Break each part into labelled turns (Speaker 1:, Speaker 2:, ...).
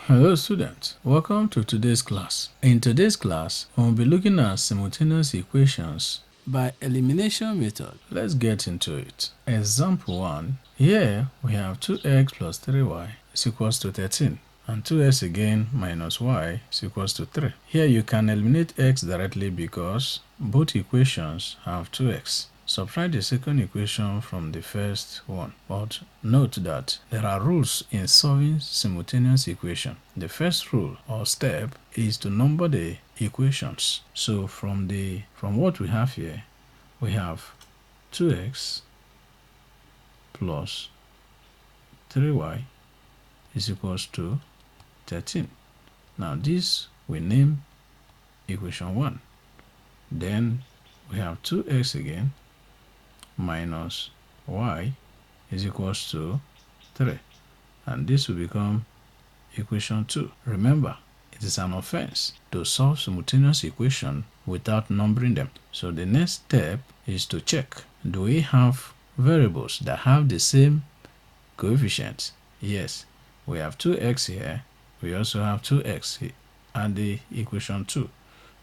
Speaker 1: Hello students, welcome to today's class. In today's class, we'll be looking at simultaneous equations by elimination method. Let's get into it. Example 1. Here we have 2x plus 3y is equals to 13 and 2x again minus y is equals to 3. Here you can eliminate x directly because both equations have 2x. Subtract the second equation from the first one, but note that there are rules in solving simultaneous equation. The first rule or step is to number the equations. So from what we have here, we have 2x plus 3y is equals to 13. Now this we name equation 1. Then we have 2x again minus y is equals to 3, and this will become equation 2. Remember, it is an offense to solve simultaneous equation without numbering them. So the next step is to check, do we have variables that have the same coefficients? Yes, we have 2x here, we also have 2x here, and the equation 2.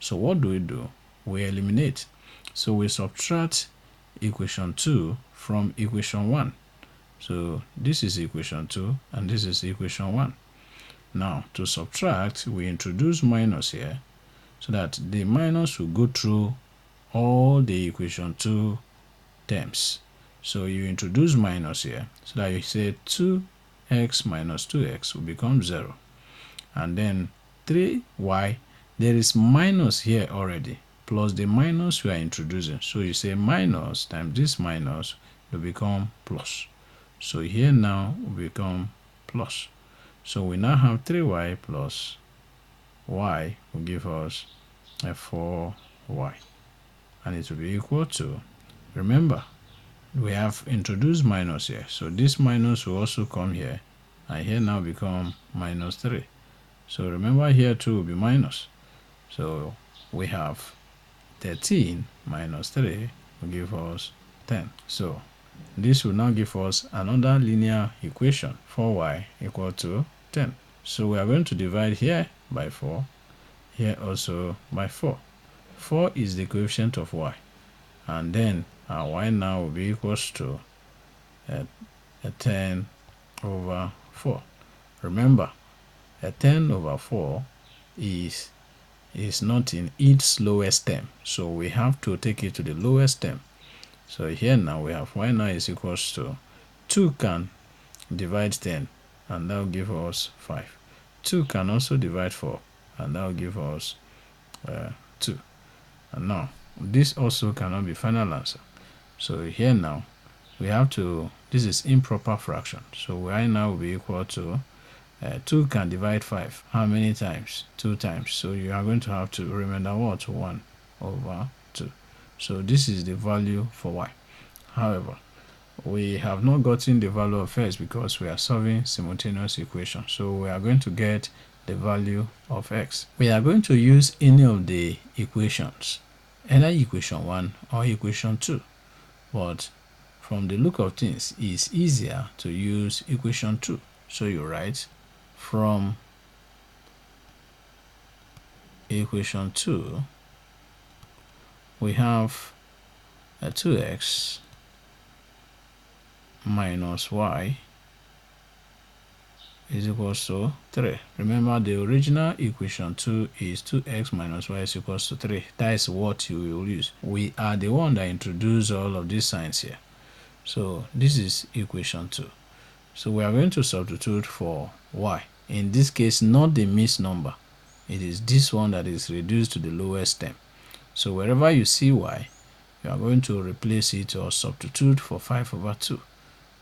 Speaker 1: So what do? We eliminate. So we subtract equation 2 from equation 1. So this is equation 2 and this is equation 1. Now to subtract, we introduce minus here so that the minus will go through all the equation 2 terms. So you introduce minus here so that you say 2x minus 2x will become 0, and then 3y, there is minus here already, plus the minus we are introducing. So you say minus times this minus will become plus. So here now will become plus. So we now have 3y plus y will give us a 4y, and it will be equal to, remember, we have introduced minus here. So this minus will also come here, and here now become minus 3. So remember, here 2 will be minus. So we have 13 minus 3 will give us 10. So this will now give us another linear equation, 4y equal to 10. So we are going to divide here by 4, here also by 4. 4 is the coefficient of y, and then our y now will be equals to a 10 over 4. Remember, a 10 over 4 is not in its lowest term, so we have to take it to the lowest term. So here now we have y now is equals to 2 can divide 10, and that will give us 5. 2 can also divide 4, and that will give us 2. And now this also cannot be final answer. So here now we have to, this is improper fraction, so y now will be equal to 2 can divide 5. How many times? 2 times. So you are going to have to remember what? 1 over 2. So this is the value for y. However, we have not gotten the value of x because we are solving simultaneous equation. So we are going to get the value of x. We are going to use any of the equations, either equation 1 or equation 2. But from the look of things, it's easier to use equation 2. So you write, from equation 2, we have a 2x minus y is equals to 3. Remember, the original equation 2 is 2x minus y is equals to 3. That is what you will use. We are the one that introduced all of these signs here. So this is equation 2. So we are going to substitute for y. In this case, not the mixed number. It is this one that is reduced to the lowest term. So wherever you see y, you are going to replace it or substitute for 5 over 2.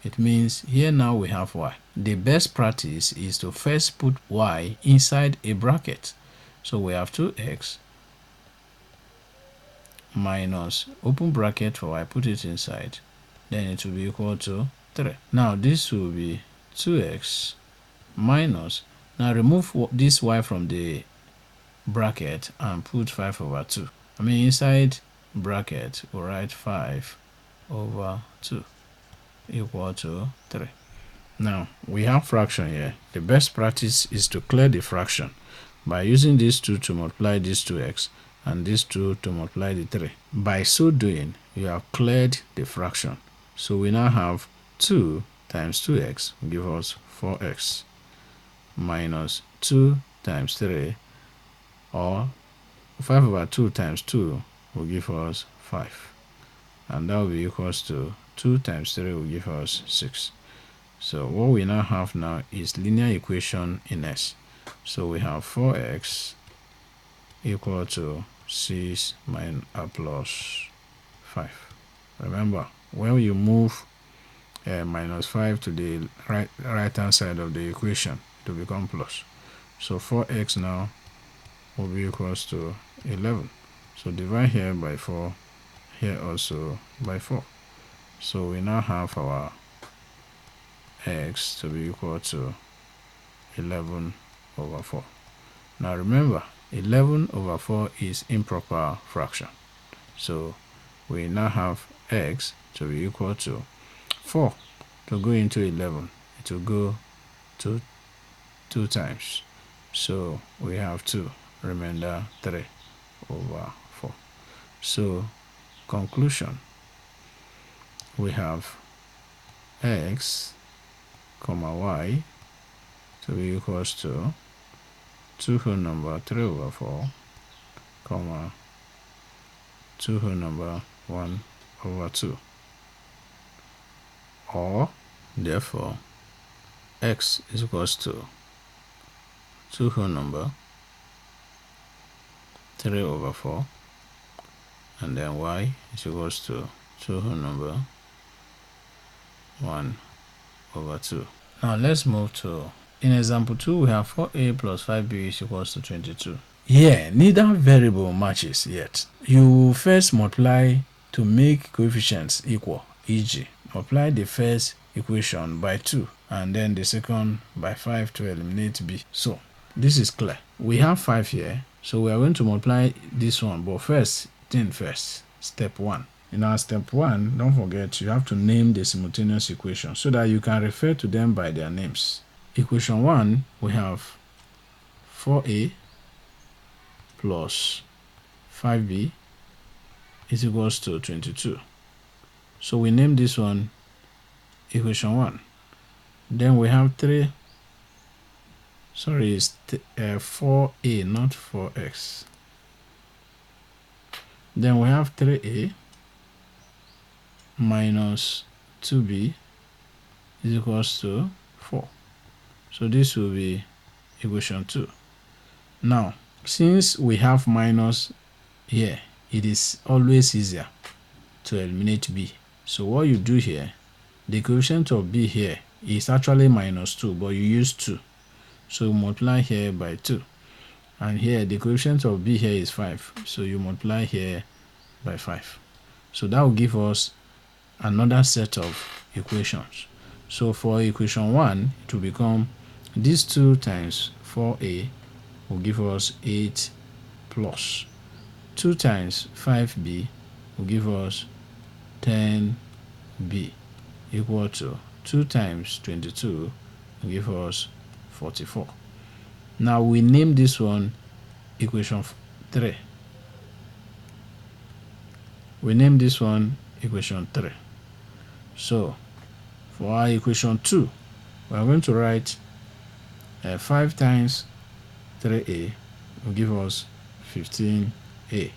Speaker 1: It means here now we have y. The best practice is to first put y inside a bracket. So we have 2x minus open bracket for y, put it inside, then it will be equal to 3. Now this will be 2x minus, now remove this y from the bracket and put 5 over 2. Inside bracket we'll write 5 over 2 equal to 3. Now we have fraction here. The best practice is to clear the fraction by using these two to multiply these 2x and these two to multiply the 3. By so doing, you have cleared the fraction. So we now have 2 times 2x will give us 4x minus 2 times 3, or 5 over 2 times 2 will give us 5. And that will be equals to 2 times 3 will give us 6. So what we now have now is linear equation in S. So we have 4x equal to 6 plus 5. Remember, when you move minus 5 to the right hand side of the equation, it will become plus. So 4x now will be equals to 11. So divide here by 4, here also by 4. So we now have our x to be equal to 11 over 4. Now remember, 11 over 4 is improper fraction. So we now have x to be equal to 4 to go into 11. It will go to 2 times. So we have 2, remainder 3 over 4. So conclusion, we have x comma y to be equals to 2 whole number 3 over 4 comma 2 whole number 1 over 2, or therefore x is equals to 2 whole number 3 over 4, and then y is equals to 2 whole number 1 over 2. Now let's move to, in example 2, we have 4a plus 5b is equals to 22. Here, neither variable matches yet. You first multiply to make coefficients equal, e.g. multiply the first equation by 2 and then the second by 5 to eliminate b. So this is clear. We have 5 here, so we are going to multiply this one, but first, step 1. In our step 1, don't forget you have to name the simultaneous equation so that you can refer to them by their names. Equation 1, we have 4a plus 5b is equals to 22. So we name this one equation 1. Then we have 4a, not 4x. Then we have 3a minus 2b is equals to 4. So this will be equation 2. Now, since we have minus here, it is always easier to eliminate b. So what you do here, the coefficient of b here is actually minus 2, but you use 2. So you multiply here by 2. And here, the coefficient of b here is 5. So you multiply here by 5. So that will give us another set of equations. So for equation 1, it will become this 2 times 4a will give us 8 plus 2 times 5b will give us 10b equal to 2 times 22 will give us 44. Now we name this one equation 3. We name this one equation 3. So for our equation 2, we are going to write 5 times 3a will give us 15a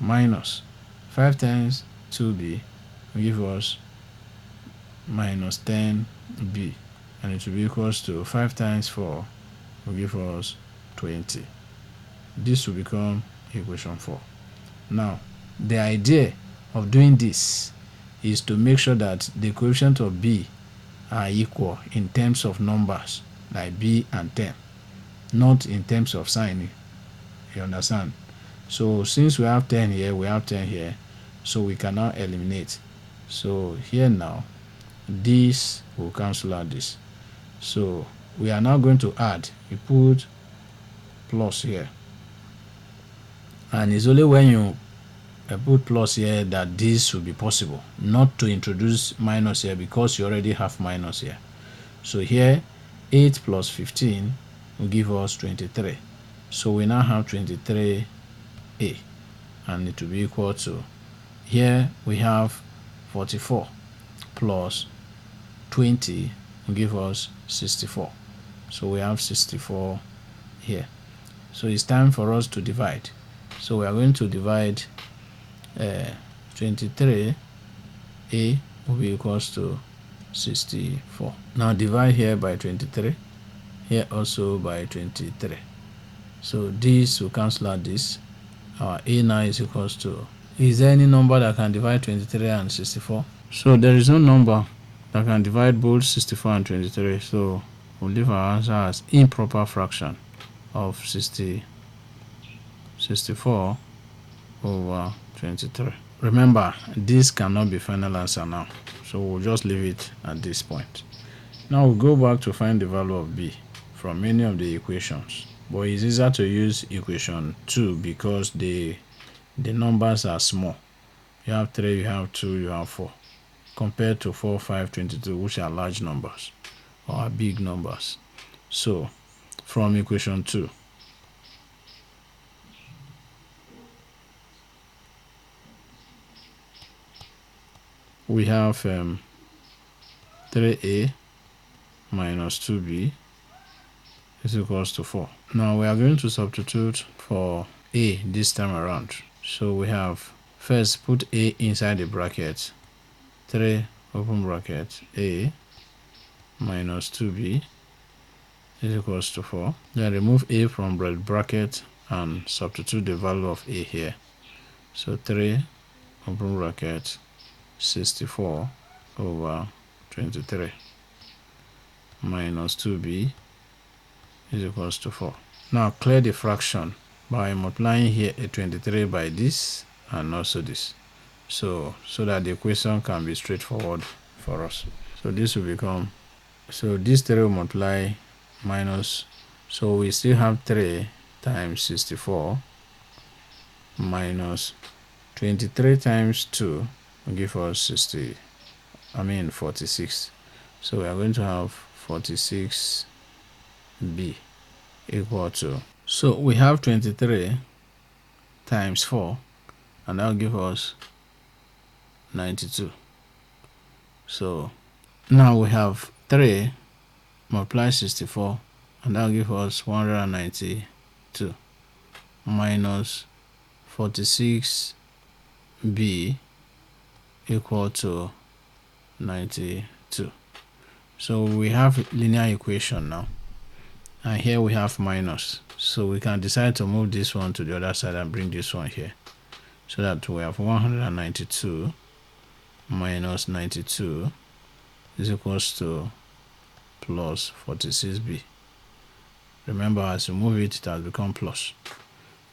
Speaker 1: minus 5 times 2b will give us minus 10b, and it will be equals to 5 times 4 will give us 20. This will become equation 4. Now, the idea of doing this is to make sure that the coefficient of b are equal in terms of numbers like b and 10, not in terms of sign. You understand? So since we have 10 here, we have 10 here, so we cannot eliminate. So here now, this will cancel out this. So we are now going to add. We put plus here, and it's only when you put plus here that this will be possible, not to introduce minus here because you already have minus here. So here 8 plus 15 will give us 23. So we now have 23a, and it will be equal to, here we have 44 plus 20 will give us 64. So we have 64 here. So it's time for us to divide. So we are going to divide 23a will be equals to 64. Now divide here by 23, here also by 23. So this will cancel out this. Our a now is equals to, is there any number that can divide 23 and 64? So there is no number that can divide both 64 and 23. So we'll leave our answer as improper fraction of 64 over 23. Remember, this cannot be final answer now, so we'll just leave it at this point. Now we'll go back to find the value of b from any of the equations, but it's easier to use equation 2 because the numbers are small. You have 3, you have 2, you have 4, compared to 4, 5, 22, which are large numbers or are big numbers. So from equation 2, we have 3a minus 2b is equals to 4. Now we are going to substitute for a this time around. So we have, first put a inside the bracket, 3 open bracket a minus 2b is equals to 4. Then remove a from the bracket and substitute the value of a here. So 3 open bracket 64 over 23 minus 2b is equals to 4. Now clear the fraction by multiplying here a 23 by this and also this, so that the equation can be straightforward for us. So this will become, so this 3 will multiply minus, so we still have 3 times 64 minus 23 times 2 will give us 46. So we are going to have 46b equal to, so we have 23 times 4, and that will give us 92. So now we have 3 multiply 64, and that will give us 192 minus 46b equal to 92. So we have linear equation now, and here we have minus, so we can decide to move this one to the other side and bring this one here, so that we have 192 minus 92 is equals to plus 46b. Remember, as you move it, it has become plus.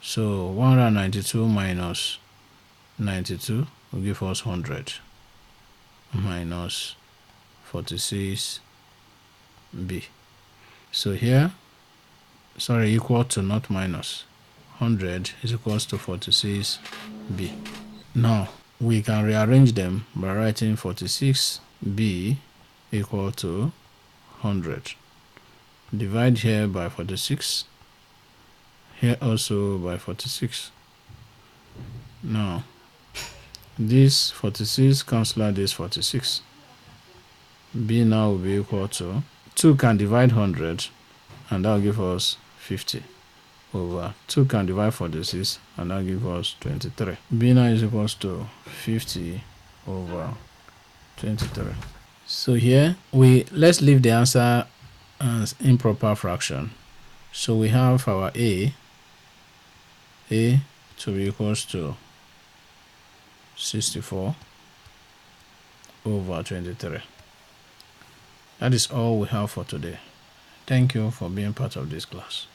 Speaker 1: So 192 minus 92 will give us 100 minus 46b. So here, sorry, equal to, not minus, 100 is equals to 46b. Now we can rearrange them by writing 46b equal to 100. Divide here by 46, here also by 46. Now this 46 cancel out this 46. B now will be equal to, 2 can divide 100, and that will give us 50 over 2 can divide 46, and that will give us 23. B now is equals to 50 over 23. So here let's leave the answer as improper fraction. So we have our a to be equals to 64 over 23. That is all we have for today. Thank you for being part of this class.